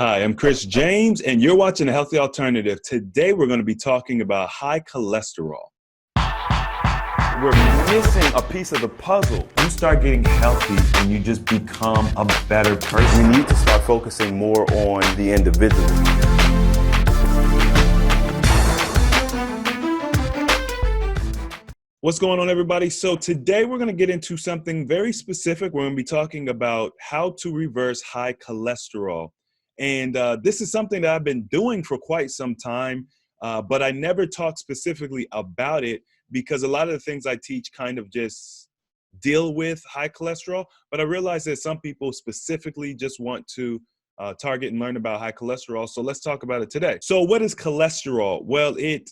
Hi, I'm Chris James, and you're watching A Healthy Alternative. Today, we're going to be talking about high cholesterol. We're missing a piece of the puzzle. You start getting healthy and you just become a better person. We need to start focusing more on the individual. What's going on, everybody? So today, we're going to get into something very specific. We're going to be talking about how to reverse high cholesterol. And this is something that I've been doing for quite some time, but I never talk specifically about it because a lot of the things I teach kind of just deal with high cholesterol. But I realize that some people specifically just want to target and learn about high cholesterol. So let's talk about it today. So what is cholesterol? Well, it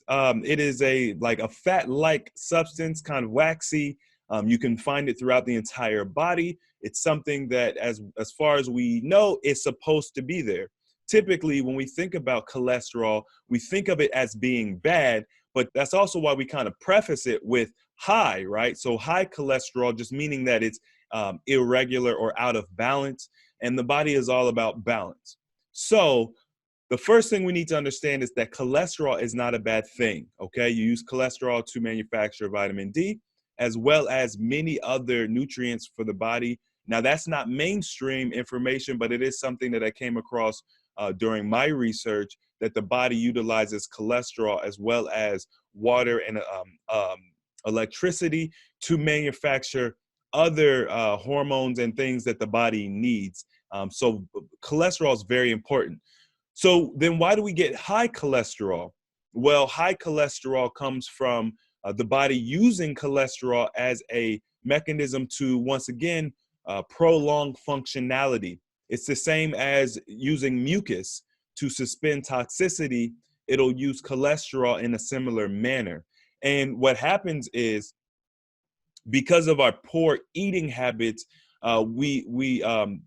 is a fat-like substance, kind of waxy. You can find it throughout the entire body. It's something that, as far as we know, is supposed to be there. Typically, when we think about cholesterol, we think of it as being bad, but that's also why we kind of preface it with high, right? So high cholesterol, just meaning that it's irregular or out of balance, and the body is all about balance. So the first thing we need to understand is that cholesterol is not a bad thing, okay? You use cholesterol to manufacture vitamin D, as well as many other nutrients for the body. Now, that's not mainstream information, but it is something that I came across during my research, that the body utilizes cholesterol as well as water and electricity to manufacture other hormones and things that the body needs. So cholesterol is very important. So then why do we get high cholesterol? Well, high cholesterol comes from the body using cholesterol as a mechanism to, once again, prolong functionality. It's the same as using mucus to suspend toxicity. It'll use cholesterol in a similar manner. And what happens is, because of our poor eating habits, the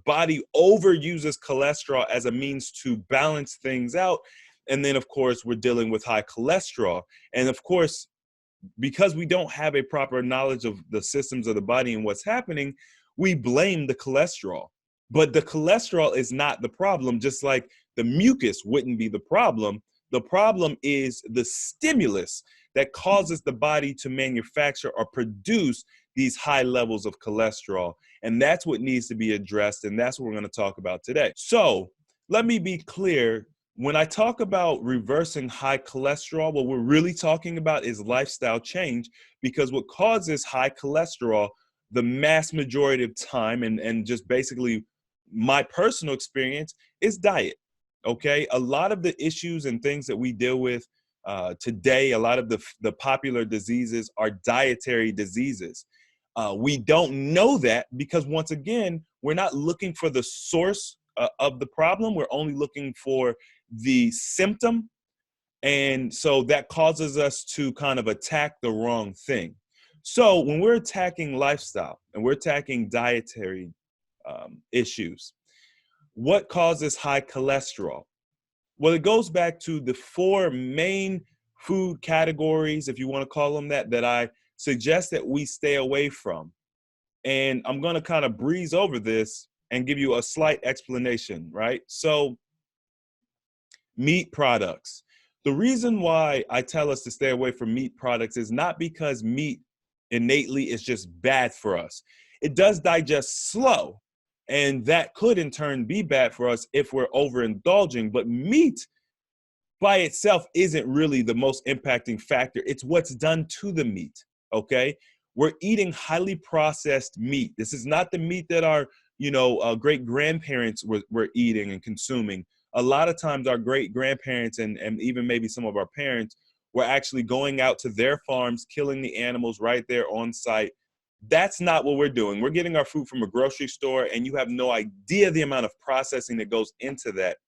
body overuses cholesterol as a means to balance things out. And then, of course, we're dealing with high cholesterol. And of course, because we don't have a proper knowledge of the systems of the body and what's happening, we blame the cholesterol. But the cholesterol is not the problem, just like the mucus wouldn't be the problem. The problem is the stimulus that causes the body to manufacture or produce these high levels of cholesterol. And that's what needs to be addressed. And that's what we're going to talk about today. So let me be clear. When I talk about reversing high cholesterol, what we're really talking about is lifestyle change, because what causes high cholesterol, the mass majority of time, and just basically my personal experience, is diet. Okay, a lot of the issues and things that we deal with today, a lot of the popular diseases are dietary diseases. We don't know that because, once again, we're not looking for the source of the problem. We're only looking for the symptom. And so that causes us to kind of attack the wrong thing. So when we're attacking lifestyle and we're attacking dietary issues, what causes high cholesterol? Well, it goes back to the four main food categories, if you want to call them that I suggest that we stay away from. And I'm going to kind of breeze over this and give you a slight explanation, right? So, meat products. The reason why I tell us to stay away from meat products is not because meat innately is just bad for us. It does digest slow, and that could in turn be bad for us if we're overindulging. But meat by itself isn't really the most impacting factor. It's what's done to the meat, okay? We're eating highly processed meat. This is not the meat that our great-grandparents were eating and consuming. A lot of times our great-grandparents and even maybe some of our parents were actually going out to their farms, killing the animals right there on site. That's not what we're doing. We're getting our food from a grocery store, and you have no idea the amount of processing that goes into that.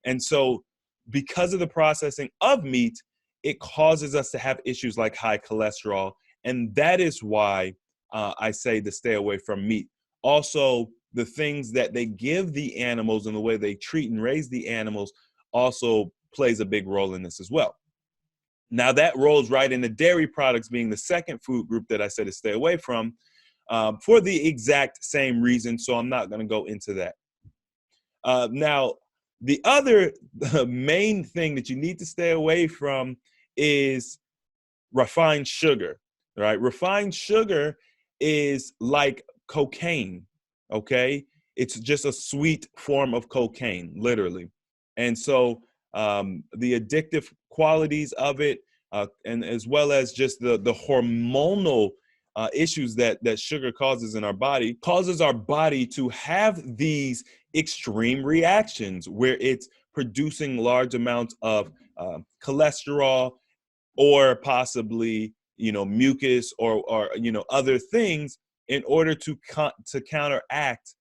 And so because of the processing of meat, it causes us to have issues like high cholesterol. And that is why I say to stay away from meat. Also, the things that they give the animals and the way they treat and raise the animals also plays a big role in this as well. Now, that rolls right into dairy products being the second food group that I said to stay away from for the exact same reason. So I'm not going to go into that. Now, the other main thing that you need to stay away from is refined sugar, right? Refined sugar is like cocaine, okay? It's just a sweet form of cocaine, literally. And so the addictive qualities of it, and as well as just the hormonal issues that sugar causes in our body, causes our body to have these extreme reactions where it's producing large amounts of cholesterol, or possibly mucus, or other things, in order to counteract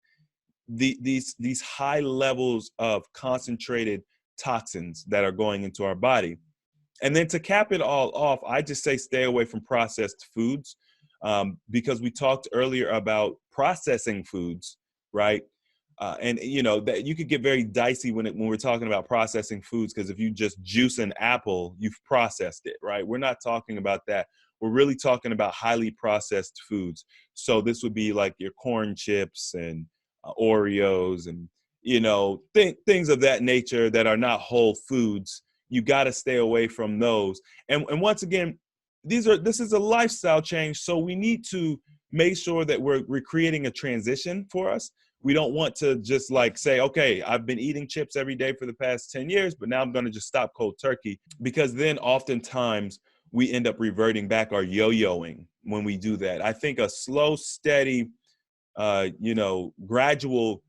these high levels of concentrated toxins that are going into our body. And then to cap it all off, I just say stay away from processed foods, because we talked earlier about processing foods, right? And that you could get very dicey when we're talking about processing foods, because if you just juice an apple, you've processed it, right? We're not talking about that. We're really talking about highly processed foods. So this would be like your corn chips and Oreos and things of that nature that are not whole foods. You got to stay away from those. And once again, this is a lifestyle change, so we need to make sure that we're creating a transition for us. We don't want to just like say, okay, I've been eating chips every day for the past 10 years, but now I'm going to just stop cold turkey, because then oftentimes we end up reverting back or yo-yoing when we do that. I think a slow, steady, gradual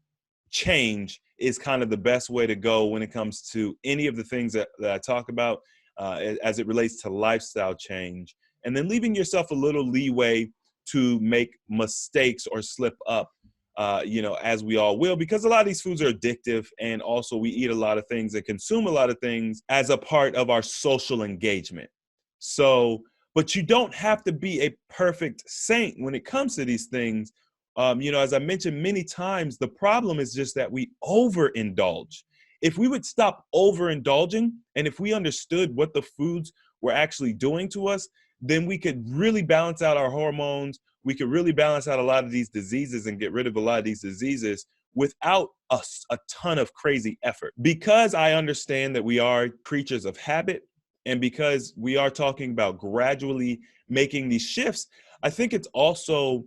change is kind of the best way to go when it comes to any of the things that I talk about as it relates to lifestyle change. And then leaving yourself a little leeway to make mistakes or slip up, as we all will, because a lot of these foods are addictive. And also we eat a lot of things and consume a lot of things as a part of our social engagement. So, but you don't have to be a perfect saint when it comes to these things. As I mentioned many times, the problem is just that we overindulge. If we would stop overindulging, and if we understood what the foods were actually doing to us, then we could really balance out our hormones. We could really balance out a lot of these diseases and get rid of a lot of these diseases without a ton of crazy effort. Because I understand that we are creatures of habit, and because we are talking about gradually making these shifts, I think it's also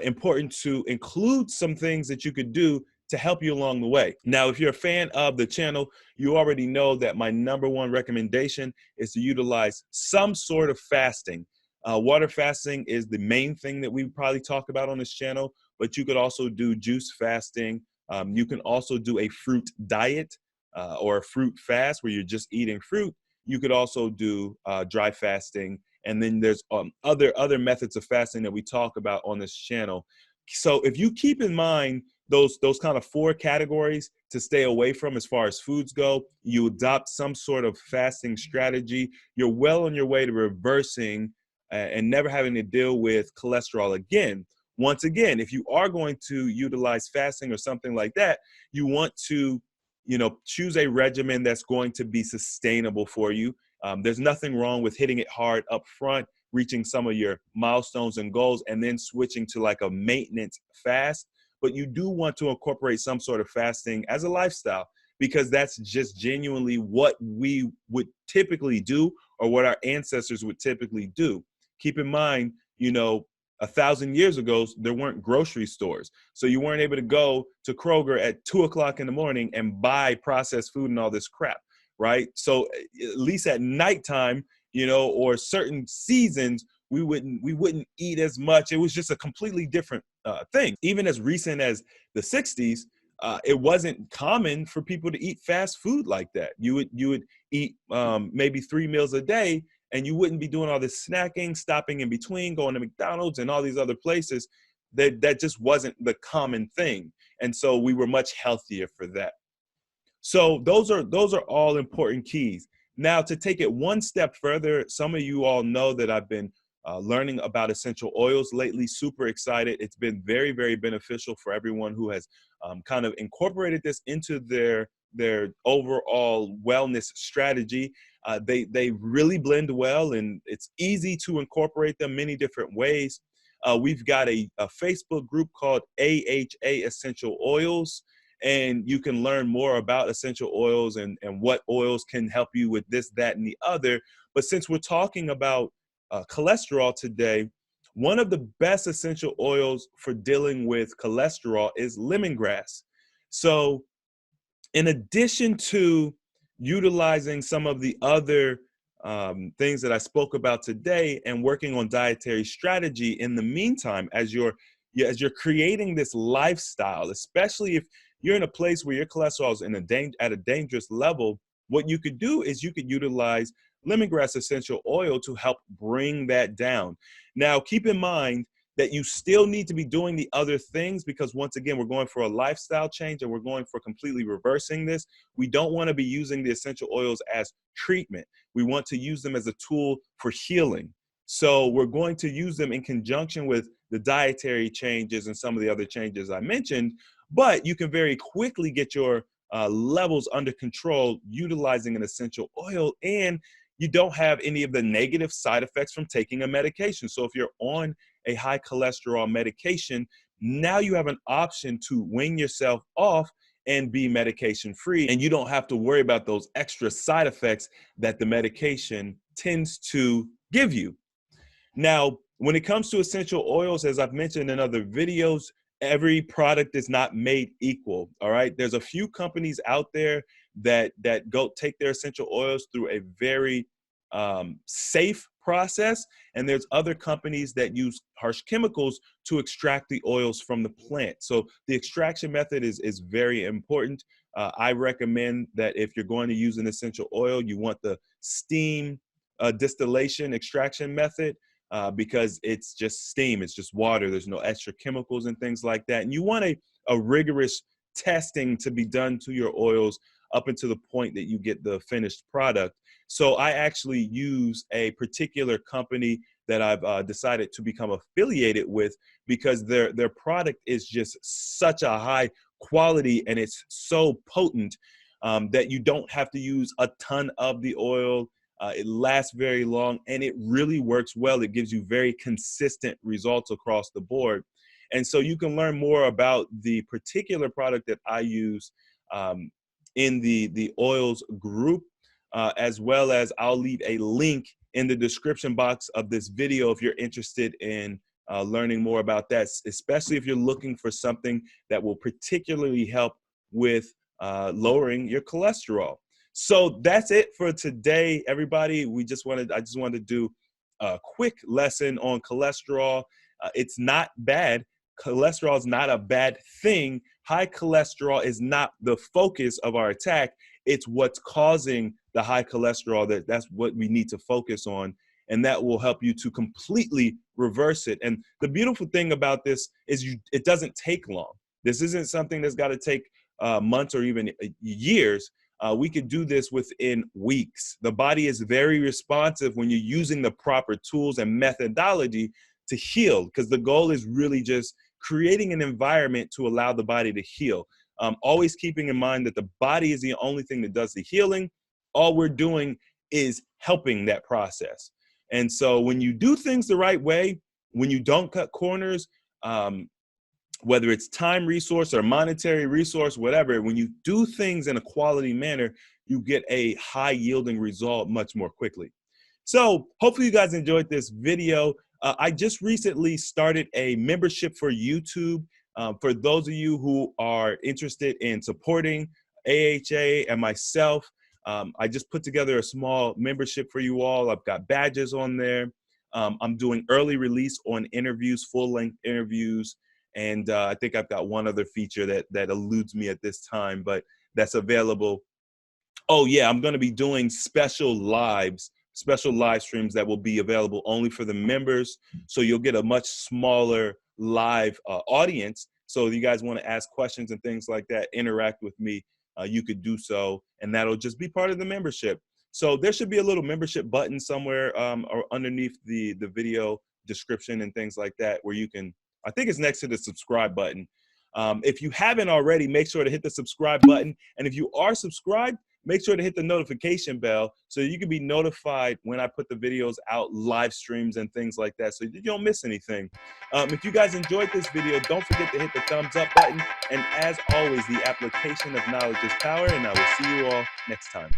important to include some things that you could do to help you along the way. Now, if you're a fan of the channel, you already know that my number one recommendation is to utilize some sort of fasting. Water fasting is the main thing that we probably talk about on this channel, but you could also do juice fasting. You can also do a fruit diet or a fruit fast where you're just eating fruit. You could also do dry fasting. And then there's other methods of fasting that we talk about on this channel. So if you keep in mind those kind of 4 categories to stay away from as far as foods go, you adopt some sort of fasting strategy, you're well on your way to reversing and never having to deal with cholesterol again. Once again, if you are going to utilize fasting or something like that, you want to choose a regimen that's going to be sustainable for you. There's nothing wrong with hitting it hard up front, reaching some of your milestones and goals, and then switching to like a maintenance fast. But you do want to incorporate some sort of fasting as a lifestyle, because that's just genuinely what we would typically do, or what our ancestors would typically do. Keep in mind, 1,000 years ago, there weren't grocery stores. So you weren't able to go to Kroger at 2:00 in the morning and buy processed food and all this crap, right? So at least at nighttime, or certain seasons, we wouldn't eat as much. It was just a completely different thing. Even as recent as the 60s, it wasn't common for people to eat fast food like that. You would eat maybe 3 meals a day, and you wouldn't be doing all this snacking, stopping in between, going to McDonald's and all these other places. That just wasn't the common thing. And so we were much healthier for that. So those are all important keys. Now, to take it one step further, some of you all know that I've been learning about essential oils lately. Super excited. It's been very, very beneficial for everyone who has kind of incorporated this into their overall wellness strategy. They really blend well, and it's easy to incorporate them many different ways. We've got a Facebook group called AHA Essential Oils, and you can learn more about essential oils and what oils can help you with this, that, and the other. But since we're talking about cholesterol today, one of the best essential oils for dealing with cholesterol is lemongrass. So in addition to utilizing some of the other things that I spoke about today and working on dietary strategy in the meantime, as you're creating this lifestyle, especially if you're in a place where your cholesterol is at a dangerous level, what you could do is you could utilize lemongrass essential oil to help bring that down. Now, keep in mind that you still need to be doing the other things, because once again, we're going for a lifestyle change and we're going for completely reversing this. We don't want to be using the essential oils as treatment. We want to use them as a tool for healing. So we're going to use them in conjunction with the dietary changes and some of the other changes I mentioned, but you can very quickly get your levels under control utilizing an essential oil, and you don't have any of the negative side effects from taking a medication. So if you're on a high cholesterol medication, now you have an option to wean yourself off and be medication free, and you don't have to worry about those extra side effects that the medication tends to give you. Now, when it comes to essential oils, as I've mentioned in other videos, every product is not made equal. All right. There's a few companies out there that go take their essential oils through a very safe process. And there's other companies that use harsh chemicals to extract the oils from the plant. So the extraction method is very important. I recommend that if you're going to use an essential oil, you want the steam distillation extraction method. Because it's just steam, it's just water, there's no extra chemicals and things like that. And you want a rigorous testing to be done to your oils up until the point that you get the finished product. So I actually use a particular company that I've decided to become affiliated with, because their product is just such a high quality and it's so potent that you don't have to use a ton of the oil. It lasts very long and it really works well. It gives you very consistent results across the board. And so you can learn more about the particular product that I use in the oils group, as well as I'll leave a link in the description box of this video if you're interested in learning more about that, especially if you're looking for something that will particularly help with lowering your cholesterol. So that's it for today, everybody. I just wanted to do a quick lesson on cholesterol. It's not bad. Cholesterol is not a bad thing. High cholesterol is not the focus of our attack. It's what's causing the high cholesterol. That's what we need to focus on, and that will help you to completely reverse it. And the beautiful thing about this is it doesn't take long. This isn't something that's got to take months or even years. We could do this within weeks. The body is very responsive when you're using the proper tools and methodology to heal, because the goal is really just creating an environment to allow the body to heal. Always keeping in mind that the body is the only thing that does the healing. All we're doing is helping that process. And so when you do things the right way, when you don't cut corners, whether it's time resource or monetary resource, whatever, when you do things in a quality manner, you get a high yielding result much more quickly. So hopefully you guys enjoyed this video. I just recently started a membership for YouTube. For those of you who are interested in supporting AHA and myself, I just put together a small membership for you all. I've got badges on there. I'm doing early release on interviews, full-length interviews. And I think I've got one other feature that eludes me at this time, but that's available. Oh yeah, I'm going to be doing special live streams that will be available only for the members. So you'll get a much smaller live audience. So if you guys want to ask questions and things like that, interact with me, you could do so. And that'll just be part of the membership. So there should be a little membership button somewhere or underneath the video description and things like that, where you can, I think it's next to the subscribe button. If you haven't already, make sure to hit the subscribe button. And if you are subscribed, make sure to hit the notification bell so you can be notified when I put the videos out, live streams and things like that, so you don't miss anything. If you guys enjoyed this video, don't forget to hit the thumbs up button. And as always, the application of knowledge is power, and I will see you all next time.